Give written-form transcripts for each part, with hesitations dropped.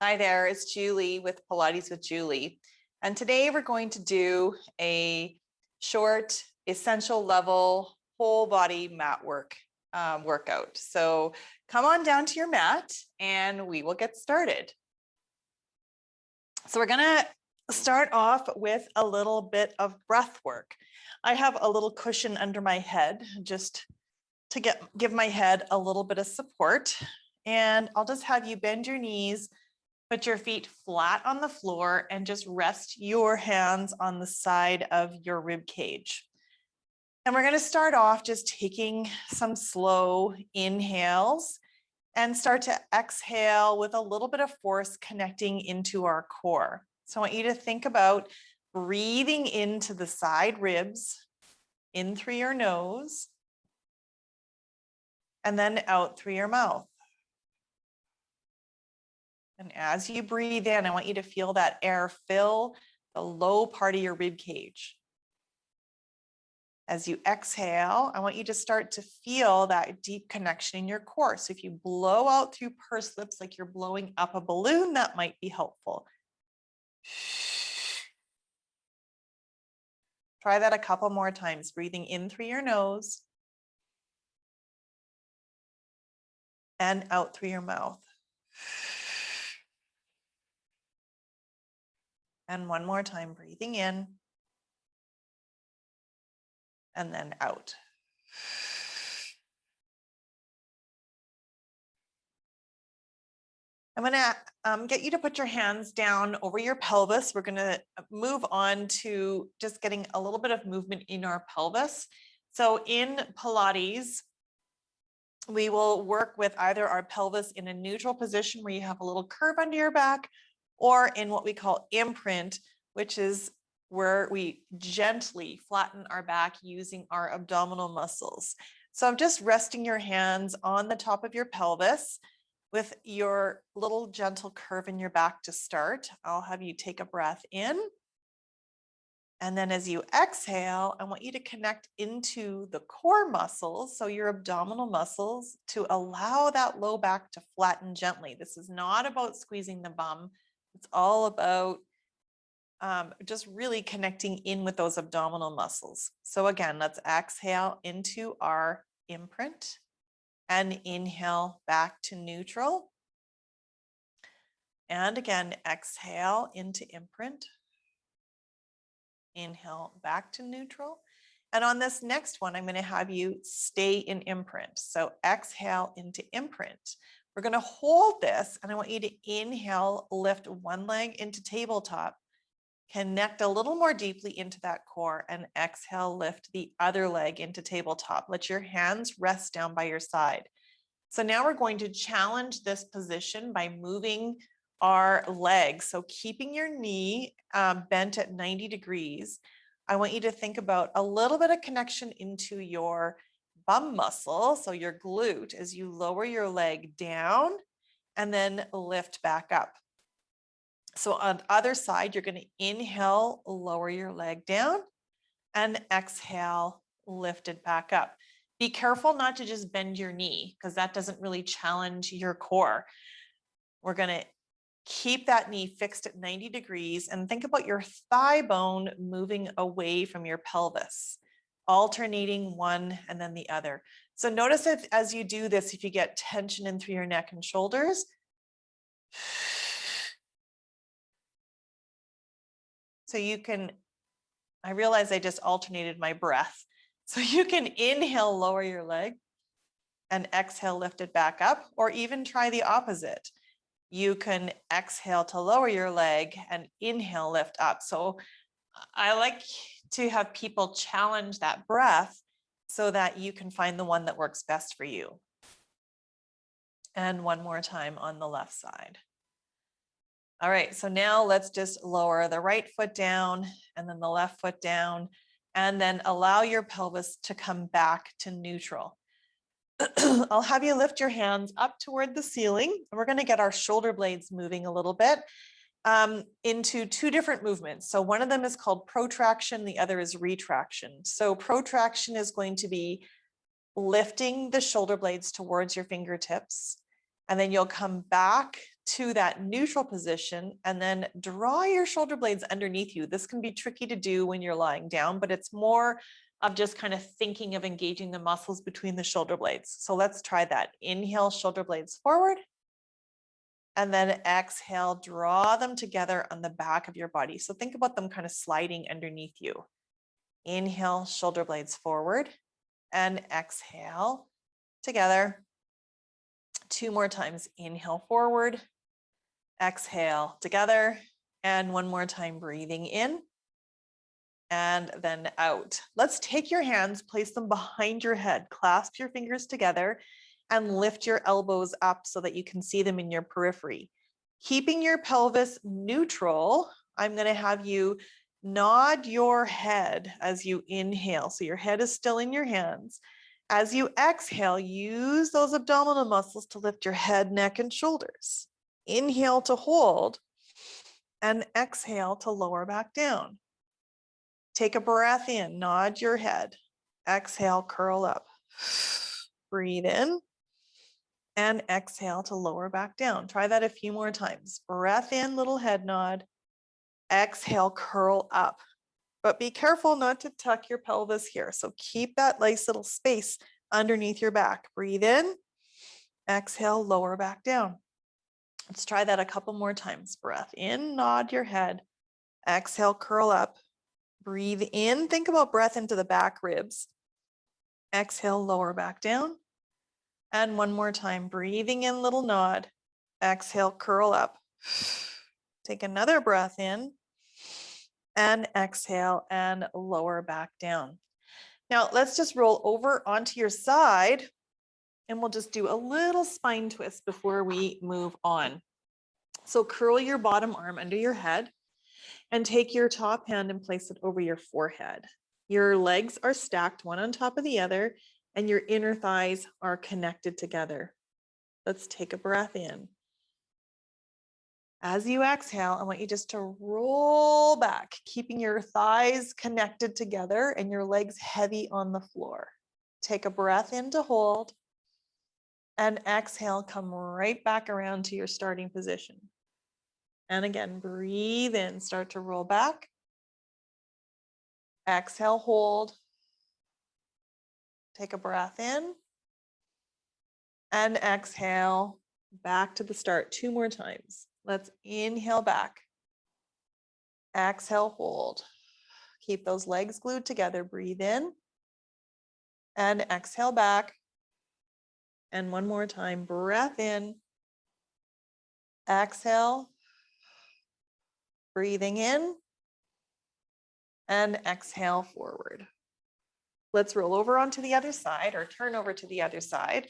Hi there, it's Julie with Pilates with Julie. And today we're going to do a short, essential level, whole body mat workout. So come on down to your mat and we will get started. So we're gonna start off with a little bit of breath work. I have a little cushion under my head just to give my head a little bit of support. And I'll just have you bend your knees, put your feet flat on the floor, and just rest your hands on the side of your rib cage. And we're going to start off just taking some slow inhales and start to exhale with a little bit of force connecting into our core. So I want you to think about breathing into the side ribs, in through your nose, and then out through your mouth. And as you breathe in, I want you to feel that air fill the low part of your rib cage. As you exhale, I want you to start to feel that deep connection in your core. So if you blow out through pursed lips like you're blowing up a balloon, that might be helpful. Try that a couple more times, breathing in through your nose and out through your mouth. And one more time, breathing in and then out. I'm going to get you to put your hands down over your pelvis. We're going to move on to just getting a little bit of movement in our pelvis. So in Pilates, we will work with either our pelvis in a neutral position where you have a little curve under your back, or in what we call imprint, which is where we gently flatten our back using our abdominal muscles. So I'm just resting your hands on the top of your pelvis with your little gentle curve in your back to start. I'll have you take a breath in. And then as you exhale, I want you to connect into the core muscles, so your abdominal muscles, to allow that low back to flatten gently. This is not about squeezing the bum. It's all about just really connecting in with those abdominal muscles. So again, let's exhale into our imprint and inhale back to neutral. And again, exhale into imprint. Inhale back to neutral. And on this next one, I'm going to have you stay in imprint. So exhale into imprint. We're going to hold this, and I want you to inhale, lift one leg into tabletop, connect a little more deeply into that core, and exhale, lift the other leg into tabletop. Let your hands rest down by your side. So now we're going to challenge this position by moving our legs. So keeping your knee bent at 90 degrees, I want you to think about a little bit of connection into your bum muscle, so your glute, as you lower your leg down and then lift back up. So on the other side, you're going to inhale, lower your leg down, and exhale, lift it back up. Be careful not to just bend your knee, because that doesn't really challenge your core. We're going to keep that knee fixed at 90 degrees and think about your thigh bone moving away from your pelvis, alternating one and then the other. So notice if, as you do this, if you get tension in through your neck and shoulders. So you can, I realize I just alternated my breath. So you can inhale, lower your leg, and exhale, lift it back up, or even try the opposite. You can exhale to lower your leg and inhale, lift up. So I like to have people challenge that breath so that you can find the one that works best for you. And one more time on the left side. All right, so now let's just lower the right foot down and then the left foot down, and then allow your pelvis to come back to neutral. I'll have you lift your hands up toward the ceiling. We're going to get our shoulder blades moving a little bit into two different movements. So one of them is called protraction, the other is retraction. So protraction is going to be lifting the shoulder blades towards your fingertips, and then you'll come back to that neutral position and then draw your shoulder blades underneath you. This can be tricky to do when you're lying down, but it's more of just kind of thinking of engaging the muscles between the shoulder blades. So let's try that. Inhale, shoulder blades forward. And then exhale, draw them together on the back of your body. So think about them kind of sliding underneath you. Inhale, shoulder blades forward, and exhale together. 2 more times. Inhale forward, exhale together, and 1 more time, breathing in and then out. Let's take your hands, place them behind your head, clasp your fingers together, and lift your elbows up so that you can see them in your periphery. Keeping your pelvis neutral, I'm going to have you nod your head as you inhale. So your head is still in your hands. As you exhale, use those abdominal muscles to lift your head, neck, and shoulders. Inhale to hold, and exhale to lower back down. Take a breath in, nod your head. Exhale, curl up. Breathe in and exhale to lower back down. Try that a few more times. Breath in, little head nod. Exhale, curl up. But be careful not to tuck your pelvis here. So keep that nice little space underneath your back. Breathe in, exhale, lower back down. Let's try that a couple more times. Breath in, nod your head. Exhale, curl up. Breathe in, think about breath into the back ribs. Exhale, lower back down. And 1 more time, breathing in, little nod. Exhale, curl up. Take another breath in and exhale and lower back down. Now let's just roll over onto your side and we'll just do a little spine twist before we move on. So curl your bottom arm under your head and take your top hand and place it over your forehead. Your legs are stacked one on top of the other and your inner thighs are connected together. Let's take a breath in. As you exhale, I want you just to roll back, keeping your thighs connected together and your legs heavy on the floor. Take a breath in to hold and exhale, come right back around to your starting position. And again, breathe in, start to roll back. Exhale, hold. Take a breath in and exhale, back to the start 2 more times. Let's inhale back. Exhale, hold. Keep those legs glued together. Breathe in and exhale back. And 1 more time, breath in. Exhale. Breathing in and exhale forward. Let's roll over onto the other side or turn over to the other side.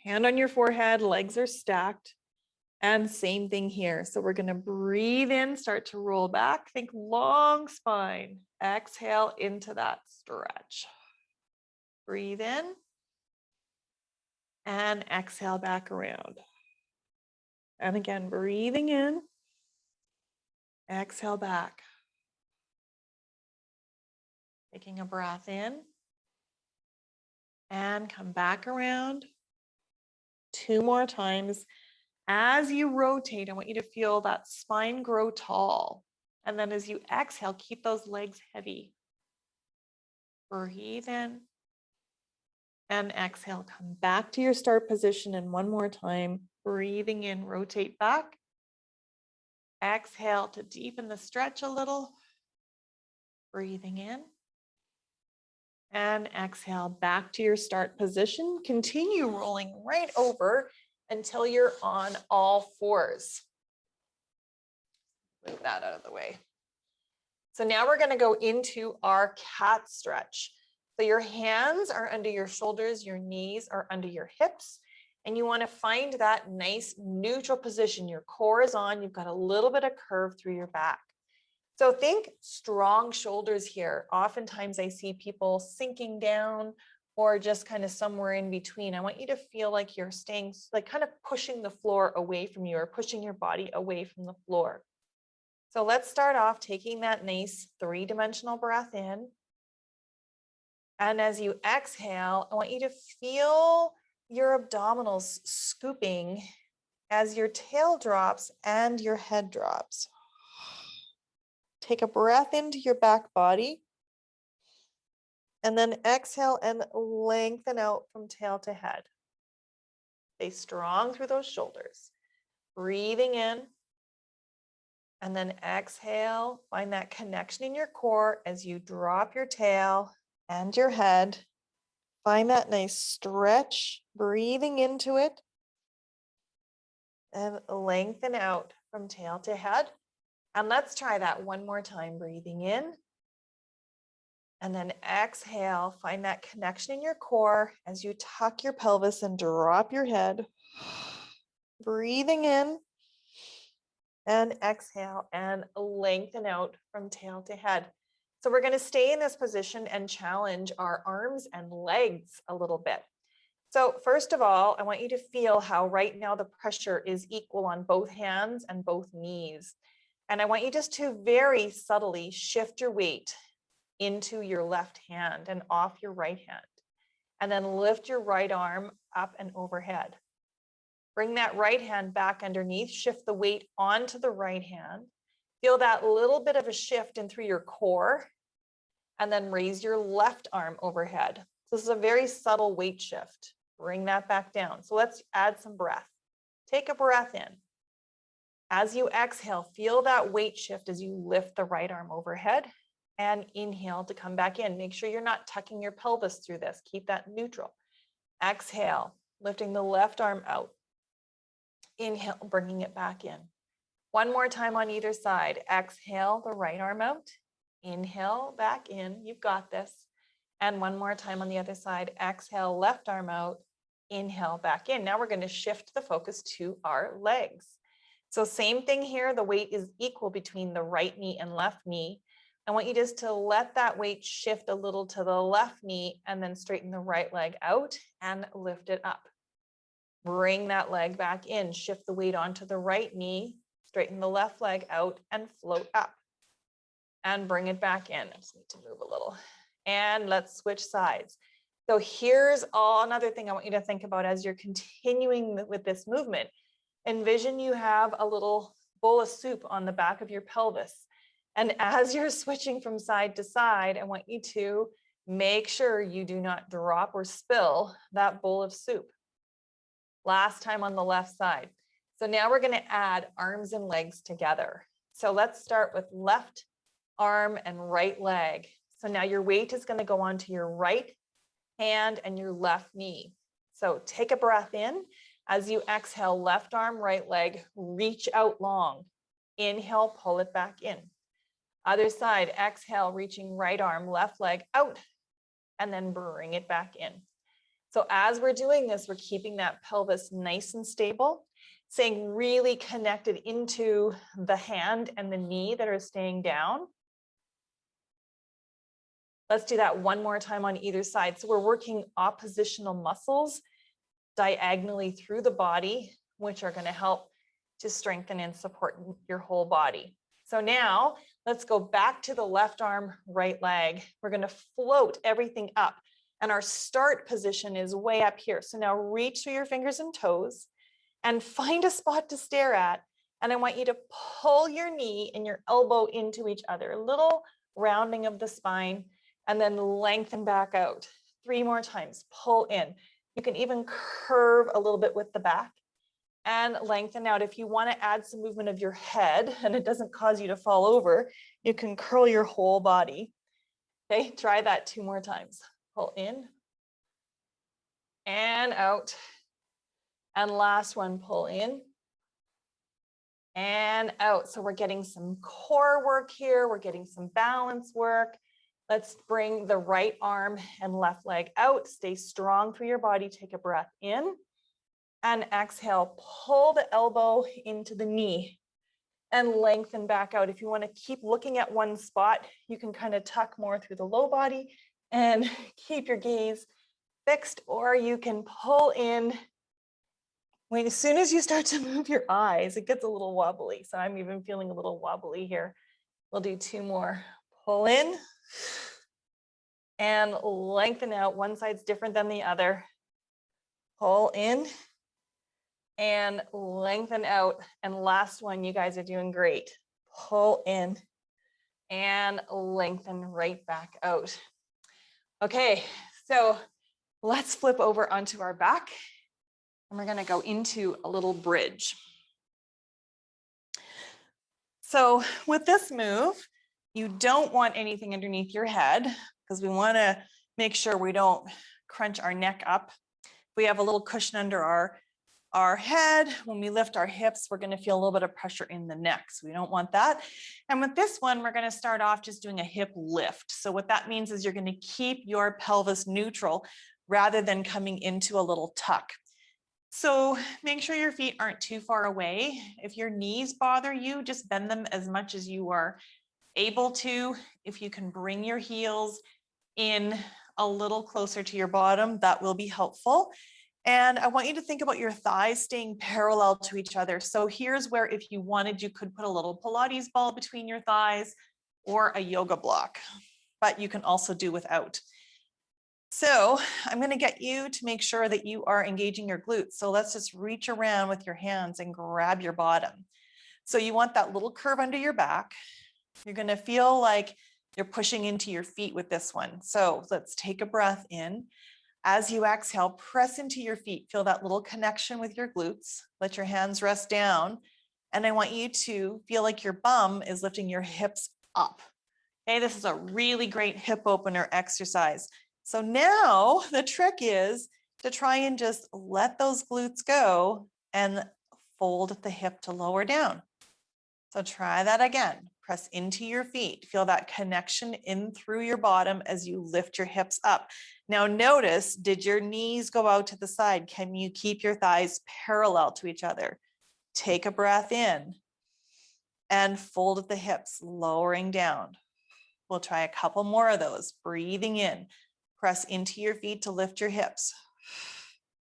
Hand on your forehead, legs are stacked. And same thing here. So we're going to breathe in, start to roll back. Think long spine. Exhale into that stretch. Breathe in and exhale back around. And again, breathing in, exhale back. Taking a breath in and come back around 2 more times. As you rotate, I want you to feel that spine grow tall. And then as you exhale, keep those legs heavy. Breathe in and exhale. Come back to your start position and 1 more time. Breathing in, rotate back. Exhale to deepen the stretch a little. Breathing in. And exhale back to your start position. Continue rolling right over until you're on all fours. Move that out of the way. So now we're going to go into our cat stretch. So your hands are under your shoulders, your knees are under your hips, and you want to find that nice neutral position. Your core is on, you've got a little bit of curve through your back. So think strong shoulders here. Oftentimes I see people sinking down or just kind of somewhere in between. I want you to feel like you're staying, like kind of pushing the floor away from you or pushing your body away from the floor. So let's start off taking that nice 3-dimensional breath in. And as you exhale, I want you to feel your abdominals scooping as your tail drops and your head drops. Take a breath into your back body and then exhale and lengthen out from tail to head. Stay strong through those shoulders. Breathing in and then exhale. Find that connection in your core as you drop your tail and your head. Find that nice stretch, breathing into it and lengthen out from tail to head. And let's try that one more time. Breathing in and then exhale. Find that connection in your core as you tuck your pelvis and drop your head. Breathing in and exhale and lengthen out from tail to head. So we're going to stay in this position and challenge our arms and legs a little bit. So first of all, I want you to feel how right now the pressure is equal on both hands and both knees. And I want you just to very subtly shift your weight into your left hand and off your right hand. And then lift your right arm up and overhead. Bring that right hand back underneath, shift the weight onto the right hand. Feel that little bit of a shift in through your core, and then raise your left arm overhead. So this is a very subtle weight shift. Bring that back down. So let's add some breath. Take a breath in. As you exhale, feel that weight shift as you lift the right arm overhead and inhale to come back in. Make sure you're not tucking your pelvis through this. Keep that neutral. Exhale, lifting the left arm out. Inhale, bringing it back in. One more time on either side. Exhale, the right arm out. Inhale, back in. You've got this. And one more time on the other side. Exhale, left arm out. Inhale, back in. Now we're going to shift the focus to our legs. So same thing here. The weight is equal between the right knee and left knee. I want you just to let that weight shift a little to the left knee and then straighten the right leg out and lift it up. Bring that leg back in, shift the weight onto the right knee, straighten the left leg out and float up. And bring it back in. I just need to move a little. And let's switch sides. So here's another thing I want you to think about as you're continuing with this movement. Envision you have a little bowl of soup on the back of your pelvis. And as you're switching from side to side, I want you to make sure you do not drop or spill that bowl of soup. Last time on the left side. So now we're going to add arms and legs together. So let's start with left arm and right leg. So now your weight is going to go onto your right hand and your left knee. So take a breath in. As you exhale, left arm, right leg, reach out long. Inhale, pull it back in. Other side, exhale, reaching right arm, left leg out, and then bring it back in. So as we're doing this, we're keeping that pelvis nice and stable, staying really connected into the hand and the knee that are staying down. Let's do that one more time on either side. So we're working oppositional muscles diagonally through the body, which are going to help to strengthen and support your whole body. So now let's go back to the left arm, right leg. We're going to float everything up. And our start position is way up here. So now reach through your fingers and toes and find a spot to stare at. And I want you to pull your knee and your elbow into each other. A little rounding of the spine and then lengthen back out. 3 more times. Pull in. You can even curve a little bit with the back and lengthen out. If you want to add some movement of your head and it doesn't cause you to fall over, you can curl your whole body. Okay, try that 2 more times. Pull in and out. And last one, pull in and out. So we're getting some core work here. We're getting some balance work. Let's bring the right arm and left leg out. Stay strong through your body. Take a breath in and exhale. Pull the elbow into the knee and lengthen back out. If you want to keep looking at one spot, you can kind of tuck more through the low body and keep your gaze fixed, or you can pull in. As soon as you start to move your eyes, it gets a little wobbly. So I'm even feeling a little wobbly here. We'll do 2 more. Pull in and lengthen out. One side's different than the other. pull in and lengthen out. And last one, you guys are doing great. Pull in and lengthen right back out. Okay, so let's flip over onto our back and we're gonna go into a little bridge. So with this move, you don't want anything underneath your head because we wanna make sure we don't crunch our neck up. We have a little cushion under our head. When we lift our hips, we're gonna feel a little bit of pressure in the neck. So we don't want that. And with this one, we're gonna start off just doing a hip lift. So what that means is you're gonna keep your pelvis neutral rather than coming into a little tuck. So make sure your feet aren't too far away. If your knees bother you, just bend them as much as you are able to. If you can bring your heels in a little closer to your bottom, that will be helpful. And I want you to think about your thighs staying parallel to each other. So here's where, if you wanted, you could put a little Pilates ball between your thighs or a yoga block, but you can also do without. So I'm going to get you to make sure that you are engaging your glutes. So let's just reach around with your hands and grab your bottom. So you want that little curve under your back. You're going to feel like you're pushing into your feet with this one. So let's take a breath in. As you exhale, press into your feet. Feel that little connection with your glutes. Let your hands rest down. And I want you to feel like your bum is lifting your hips up. Okay, this is a really great hip opener exercise. So now the trick is to try and just let those glutes go and fold the hip to lower down. So try that again. Press into your feet. Feel that connection in through your bottom as you lift your hips up. Now notice, did your knees go out to the side? Can you keep your thighs parallel to each other? Take a breath in and fold the hips, lowering down. We'll try a couple more of those. Breathing in. Press into your feet to lift your hips.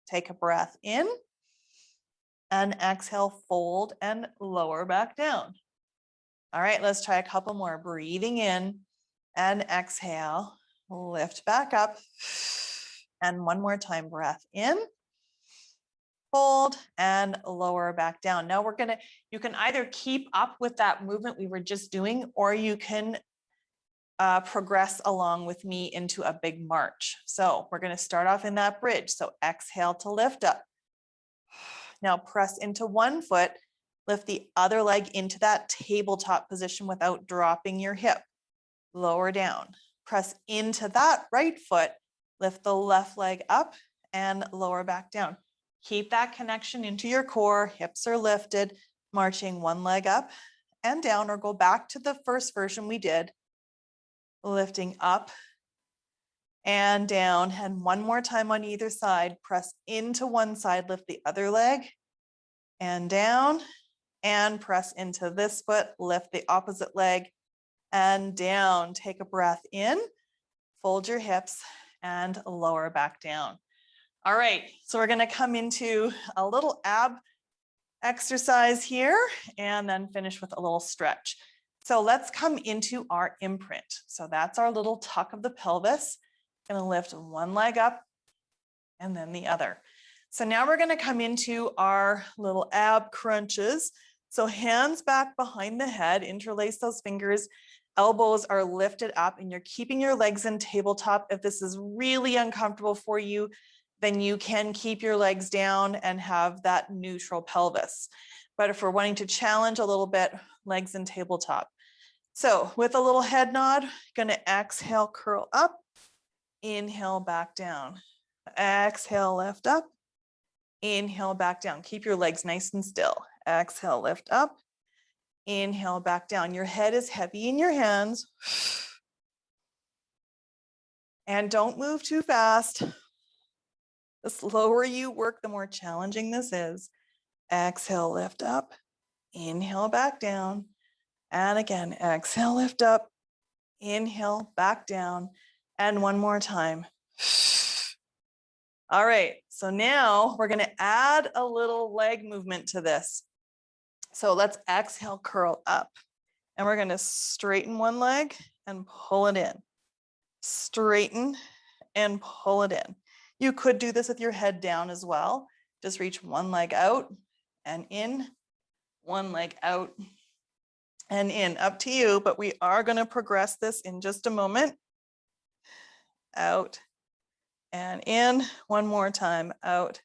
Take a breath in and exhale, fold and lower back down. All right, let's try a couple more. Breathing in and exhale, lift back up. And one more time, breath in, fold and lower back down. Now you can either keep up with that movement we were just doing, or you can progress along with me into a big march. So we're going to start off in that bridge. So exhale to lift up. Now press into one foot, lift the other leg into that tabletop position without dropping your hip. Lower down. Press into that right foot, lift the left leg up and lower back down. Keep that connection into your core. Hips are lifted, marching one leg up and down, or go back to the first version we did. Lifting up and down, and one more time on either side. Press into one side, lift the other leg and down, and press into this foot, lift the opposite leg and down. Take a breath in, fold your hips and lower back down. All right, so we're going to come into a little ab exercise here and then finish with a little stretch. So let's come into our imprint. So that's our little tuck of the pelvis. Going to lift one leg up and then the other. So now we're going to come into our little ab crunches. So hands back behind the head, interlace those fingers, elbows are lifted up, and you're keeping your legs in tabletop. If this is really uncomfortable for you, then you can keep your legs down and have that neutral pelvis. But if we're wanting to challenge a little bit, legs in tabletop. So with a little head nod, going to exhale, curl up, inhale, back down. Exhale, lift up, inhale, back down. Keep your legs nice and still. Exhale, lift up, inhale, back down. Your head is heavy in your hands. And don't move too fast. The slower you work, the more challenging this is. Exhale, lift up, inhale, back down. And again, exhale, lift up, inhale, back down. And one more time. All right, so now we're gonna add a little leg movement to this. So let's exhale, curl up. And we're gonna straighten one leg and pull it in. Straighten and pull it in. You could do this with your head down as well. Just reach one leg out and in, one leg out and in, up to you, but we are going to progress this in just a moment. Out and in, one more time, out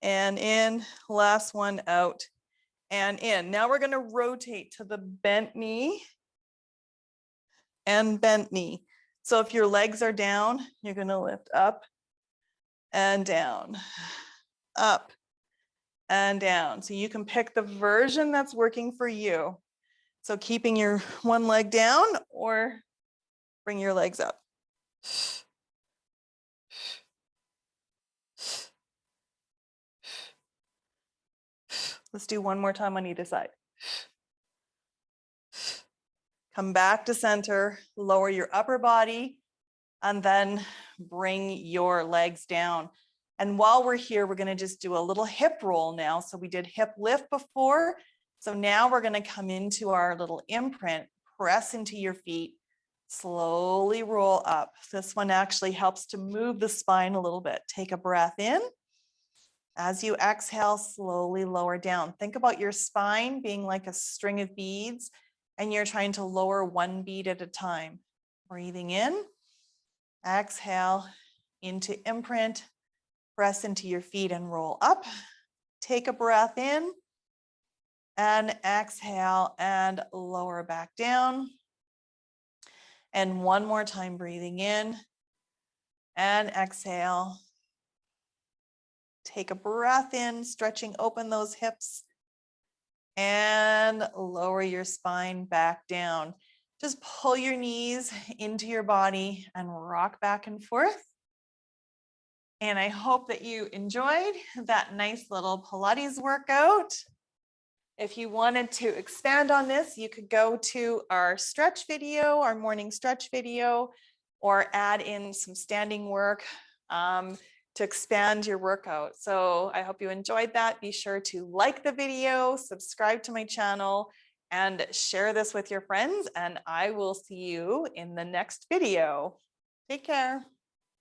and in, last one, out and in. Now we're going to rotate to the bent knee and bent knee. So if your legs are down, you're going to lift up and down, up and down. So you can pick the version that's working for you. So keeping your one leg down or bring your legs up. Let's do one more time on either side. Come back to center, lower your upper body, and then bring your legs down. And while we're here, we're gonna just do a little hip roll now. So we did hip lift before. So now we're gonna come into our little imprint, press into your feet, slowly roll up. This one actually helps to move the spine a little bit. Take a breath in. As you exhale, slowly lower down. Think about your spine being like a string of beads, and you're trying to lower one bead at a time. Breathing in, exhale into imprint, press into your feet and roll up. Take a breath in and exhale and lower back down. And one more time, breathing in and exhale. Take a breath in, stretching open those hips and lower your spine back down. Just pull your knees into your body and rock back and forth. And I hope that you enjoyed that nice little Pilates workout. If you wanted to expand on this, you could go to our stretch video, our morning stretch video, or add in some standing work to expand your workout. So I hope you enjoyed that. Be sure to like the video, subscribe to my channel, and share this with your friends. And I will see you in the next video. Take care.